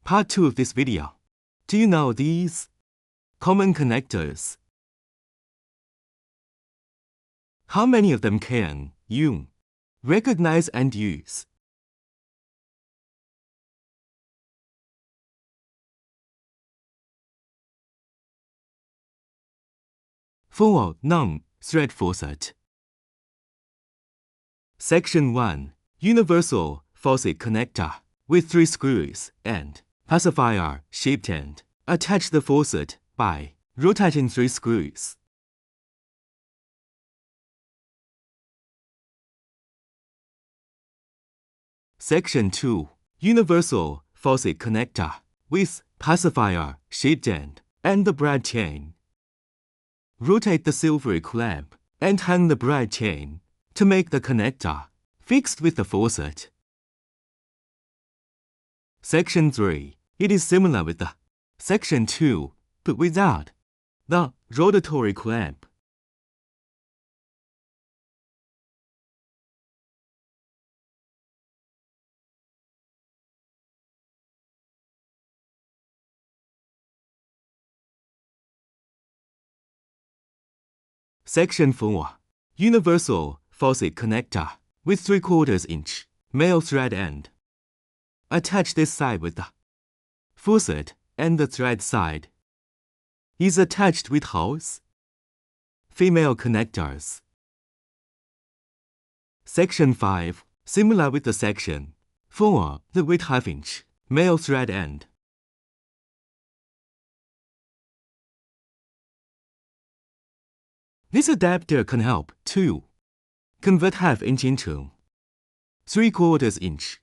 Part 2 of this video. Do you know these common connectors? How many of them can you recognize and use? For non-thread faucet. Section 1. Universal faucet connector with 3 screws and pacifier shaped end. Attach the faucet by rotating 3 screws. Section 2. Universal faucet connector with pacifier shaped end and the braid chain. Rotate the silvery clamp and hang the braid chain to make the connector fixed with the faucet. Section 3. It is similar with the Section 2, but without the rotatory clamp. Section 4. Universal faucet connector with 3/4 inch male thread end. Attach this side with the faucet and the thread side is attached with holes. Female connectors. Section 5. Similar with the section 4, the with 1/2 inch male thread end. This adapter can help to convert 1/2 inch into 3/4 inch